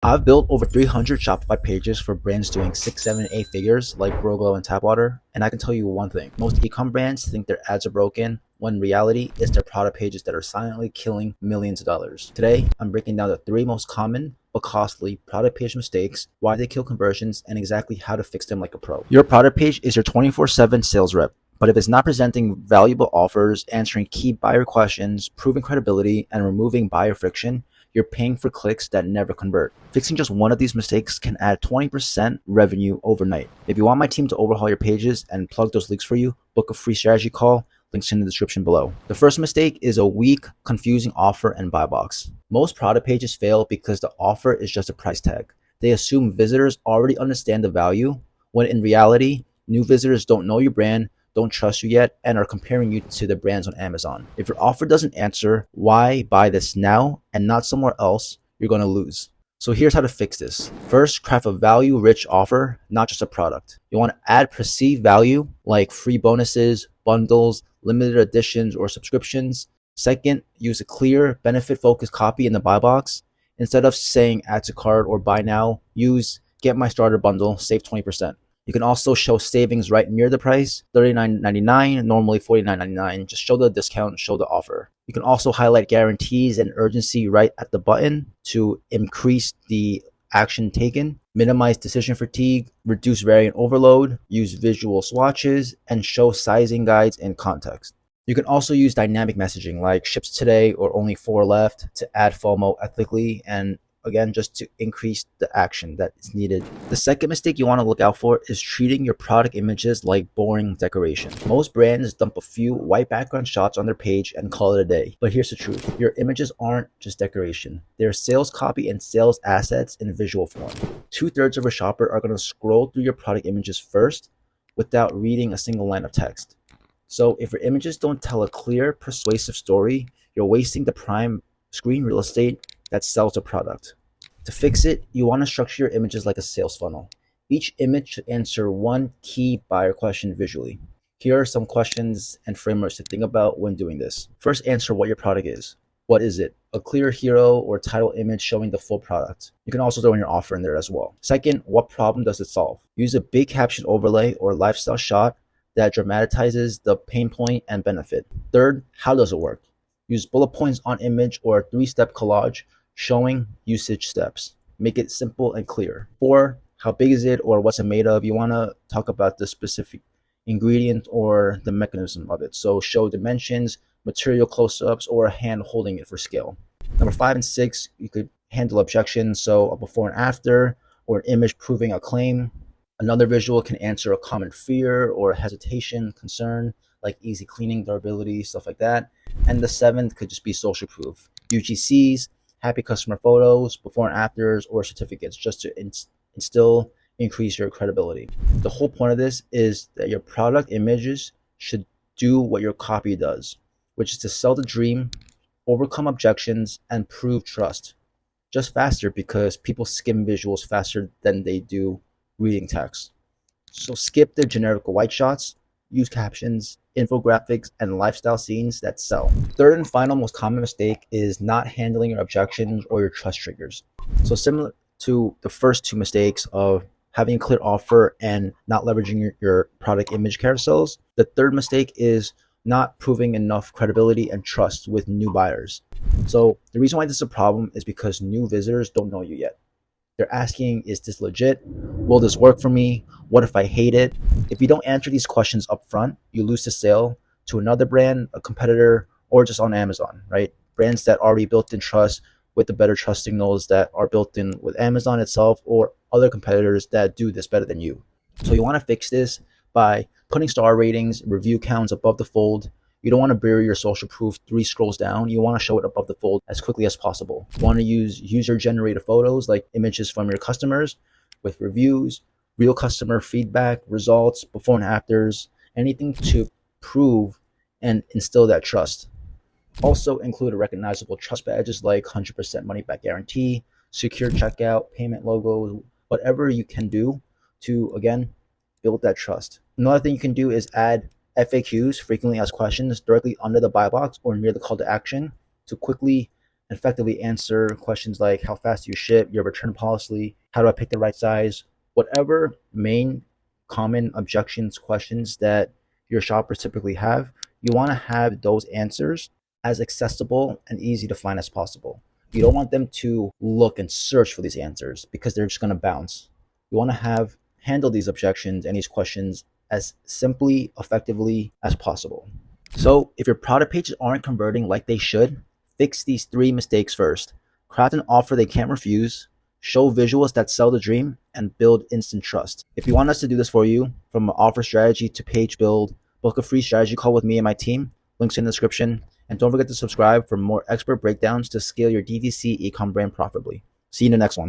I've built over 300 Shopify pages for brands doing 6, 7, 8 figures like Roglo and Tapwater, and I can tell you one thing. Most ecom brands think their ads are broken, when in reality, it's their product pages that are silently killing millions of dollars. Today, I'm breaking down the 3 most common but costly product page mistakes, why they kill conversions, and exactly how to fix them like a pro. Your product page is your 24/7 sales rep. But if it's not presenting valuable offers, answering key buyer questions, proving credibility, and removing buyer friction, you're paying for clicks that never convert. Fixing just one of these mistakes can add 20% revenue overnight. If you want my team to overhaul your pages and plug those leaks for you, book a free strategy call. Links in the description below. The first mistake is a weak, confusing offer and buy box. Most product pages fail because the offer is just a price tag. They assume visitors already understand the value, when in reality, new visitors don't know your brand, don't trust you yet, and are comparing you to the brands on Amazon. If your offer doesn't answer why buy this now and not somewhere else, you're going to lose. So here's how to fix this. First, craft a value-rich offer, not just a product. You want to add perceived value like free bonuses, bundles, limited editions, or subscriptions. Second, use a clear, benefit-focused copy in the buy box. Instead of saying add to cart or buy now, use get my starter bundle, save 20%. You can also show savings right near the price, $39.99, normally $49.99. Just show the discount, show the offer. You can also highlight guarantees and urgency right at the button to increase the action taken, minimize decision fatigue, reduce variant overload, use visual swatches, and show sizing guides in context. You can also use dynamic messaging like ships today or only 4 left to add FOMO ethically and again, just to increase the action that is needed. The second mistake you want to look out for is treating your product images like boring decoration. Most brands dump a few white background shots on their page and call it a day. But here's the truth. Your images aren't just decoration. They're sales copy and sales assets in visual form. 2/3 of a shopper are going to scroll through your product images first without reading a single line of text. So if your images don't tell a clear, persuasive story, you're wasting the prime screen real estate that sells a product. To fix it, you want to structure your images like a sales funnel. Each image should answer one key buyer question visually. Here are some questions and frameworks to think about when doing this. First, answer what your product is. What is it? A clear hero or title image showing the full product. You can also throw in your offer in there as well. Second, what problem does it solve? Use a big caption overlay or lifestyle shot that dramatizes the pain point and benefit. Third, how does it work? Use bullet points on image or a 3-step collage showing usage steps. Make it simple and clear. 4, how big is it or what's it made of? You want to talk about the specific ingredient or the mechanism of it. So show dimensions, material close-ups, or a hand holding it for scale. Number 5 and 6, you could handle objections. So a before and after or an image proving a claim. Another visual can answer a common fear or hesitation, concern, like easy cleaning, durability, stuff like that. And the 7th could just be social proof. UGCs, happy customer photos, before and afters, or certificates, just to increase your credibility. The whole point of this is that your product images should do what your copy does, which is to sell the dream, overcome objections, and prove trust. Just faster because people skim visuals faster than they do reading text. So skip the generic white shots, use captions, infographics, and lifestyle scenes that sell. Third and final most common mistake is not handling your objections or your trust triggers. So similar to the first 2 mistakes of having a clear offer and not leveraging your product image carousels, the third mistake is not proving enough credibility and trust with new buyers. So the reason why this is a problem is because new visitors don't know you yet. They're asking, is this legit? Will this work for me? What if I hate it? If you don't answer these questions up front, you lose the sale to another brand, a competitor, or just on Amazon, right? Brands that already built in trust with the better trust signals that are built in with Amazon itself or other competitors that do this better than you. So you want to fix this by putting star ratings, review counts above the fold. You don't want to bury your social proof 3 scrolls down. You want to show it above the fold as quickly as possible. You want to use user-generated photos like images from your customers with reviews, real customer feedback, results, before and afters, anything to prove and instill that trust. Also include a recognizable trust badges like 100% money back guarantee, secure checkout, payment logos, whatever you can do to, again, build that trust. Another thing you can do is add FAQs, frequently asked questions, directly under the buy box or near the call to action to quickly effectively answer questions like how fast do you ship, your return policy, how do I pick the right size, whatever main common objections questions that your shoppers typically have. You want to have those answers as accessible and easy to find as possible. You don't want them to look and search for these answers because they're just going to bounce. You want to have handle these objections and these questions as simply, effectively as possible. So if your product pages aren't converting like they should, fix these 3 mistakes first. Craft an offer they can't refuse, show visuals that sell the dream, and build instant trust. If you want us to do this for you, from offer strategy to page build, book a free strategy call with me and my team. Links in the description. And don't forget to subscribe for more expert breakdowns to scale your DTC ecom brand profitably. See you in the next one.